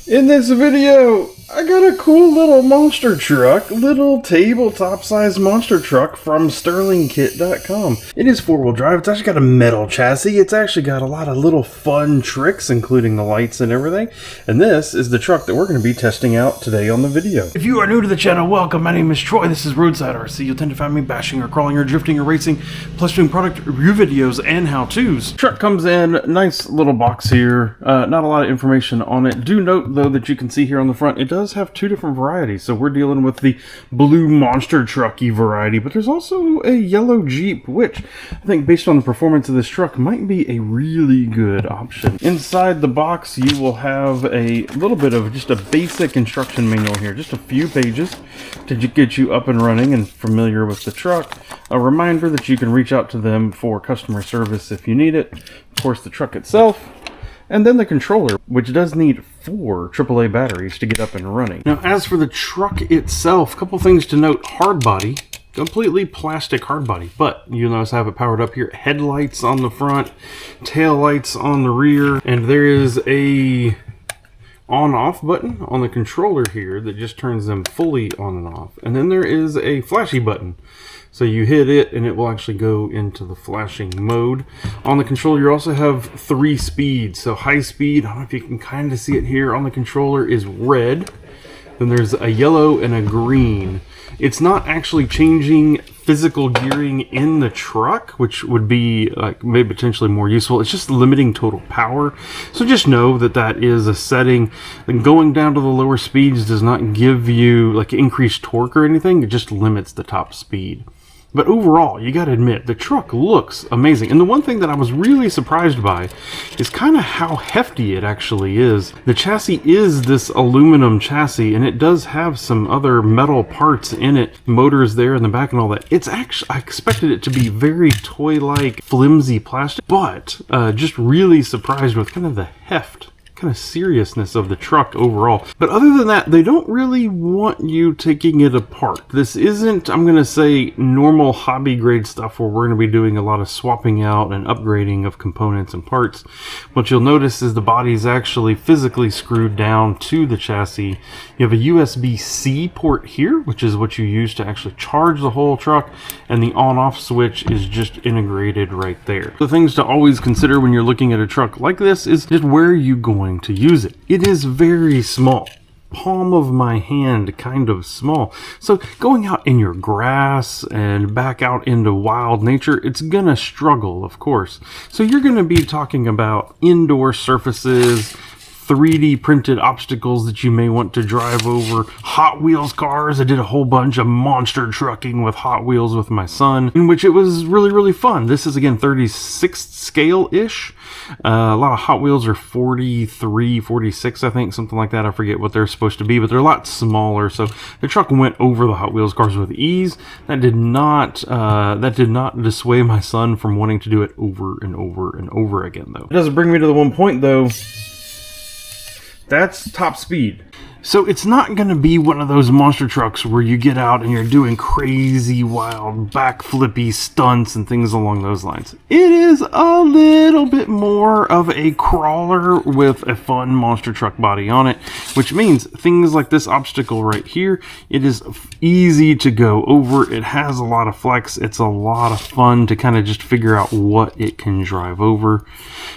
In this video, I got a cool little monster truck, little tabletop sized monster truck from Stirlingkit.com. It is 4-wheel drive, it's actually got a metal chassis, it's actually got a lot of little fun tricks, including the lights and everything. And this is the truck that we're going to be testing out today on the video. If you are new to the channel, welcome. My name is Troy, this is Roadside RC. You'll tend to find me bashing or crawling or drifting or racing, plus doing product review videos and how-tos. Truck comes in, nice little box here, not a lot of information on it. Do note though that you can see here on the front, it does have two different varieties. So we're dealing with the blue monster trucky variety, but there's also a yellow Jeep, which I think based on the performance of this truck might be a really good option. Inside the box, you will have a little bit of just a basic instruction manual here, just a few pages to get you up and running and familiar with the truck. A reminder that you can reach out to them for customer service if you need it. Of course, the truck itself, and then the controller, which does need 4 AAA batteries to get up and running. Now, as for the truck itself, a couple things to note. Hard body, completely plastic hard body, but you'll notice I have it powered up here. Headlights on the front, tail lights on the rear, and there is a on-off button on the controller here that just turns them fully on and off. And then there is a flashy button. So you hit it and it will actually go into the flashing mode. On the controller you also have 3 speeds. So high speed, I don't know if you can kind of see it here on the controller, is red. Then there's a yellow and a green. It's not actually changing physical gearing in the truck, which would be like maybe potentially more useful. It's just limiting total power. So just know that that is a setting. And going down to the lower speeds does not give you like increased torque or anything. It just limits the top speed. But overall, you gotta admit, the truck looks amazing. And the one thing that I was really surprised by is kind of how hefty it actually is. The chassis is this aluminum chassis, and it does have some other metal parts in it. Motors there in the back and all that. It's actually, I expected it to be very toy-like, flimsy plastic, but just really surprised with kind of the heft, kind of seriousness of the truck overall. But other than that, they don't really want you taking it apart. This isn't, I'm going to say, normal hobby grade stuff where we're going to be doing a lot of swapping out and upgrading of components and parts. What you'll notice is the body is actually physically screwed down to the chassis. You have a USB-C port here, which is what you use to actually charge the whole truck, and the on-off switch is just integrated right there. The things to always consider when you're looking at a truck like this is just where are you going to use it. It is very small, palm of my hand kind of small. So going out in your grass and back out into wild nature, it's gonna struggle, of course. So you're gonna be talking about indoor surfaces, 3D printed obstacles that you may want to drive over, Hot Wheels cars. I did a whole bunch of monster trucking with Hot Wheels with my son, in which it was really fun. This is again 36th scale-ish. A lot of Hot Wheels are 43, 46, I think, something like that. I forget what they're supposed to be, but they're a lot smaller. So the truck went over the Hot Wheels cars with ease. That did not dissuade my son from wanting to do it over and over and over again, though. It doesn't bring me to the one point, though. That's top speed. So it's not going to be one of those monster trucks where you get out and you're doing crazy, wild, backflippy stunts and things along those lines. It is a little bit more of a crawler with a fun monster truck body on it, which means things like this obstacle right here, it is easy to go over. It has a lot of flex. It's a lot of fun to kind of just figure out what it can drive over.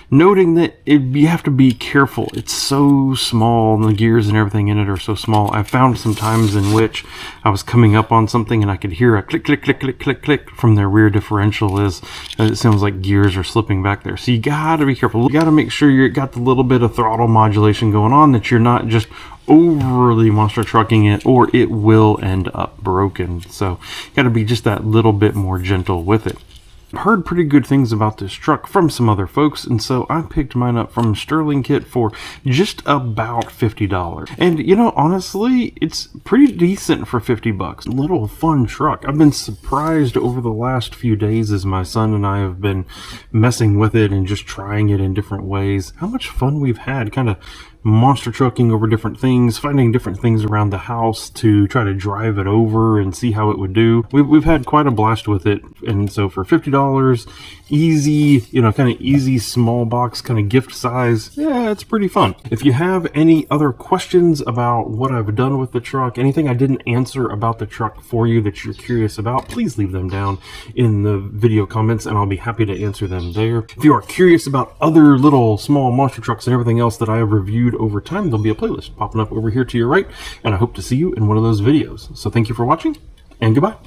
Noting that you have to be careful. It's so small, and the gears and everything in it are so small. I found some times in which I was coming up on something and I could hear a click, click, click, click, click, click from their rear differential as it sounds like gears are slipping back there. So you gotta be careful. You gotta make sure you got the little bit of throttle modulation going on, that you're not just overly monster trucking it, or it will end up broken. So you gotta be just that little bit more gentle with it. Heard pretty good things about this truck from some other folks, and so I picked mine up from Stirlingkit for just about $50. And you know, honestly, it's pretty decent for 50 bucks. Little fun truck. I've been surprised over the last few days as my son and I have been messing with it and just trying it in different ways, how much fun we've had kind of monster trucking over different things, finding different things around the house to try to drive it over and see how it would do. We've had quite a blast with it, and so for $50, easy, kind of easy small box, kind of gift size, yeah, it's pretty fun. If you have any other questions about what I've done with the truck, anything I didn't answer about the truck for you that you're curious about, please leave them down in the video comments and I'll be happy to answer them there. If you are curious about other little small monster trucks and everything else that I have reviewed over time, there'll be a playlist popping up over here to your right, and I hope to see you in one of those videos. So thank you for watching, and goodbye.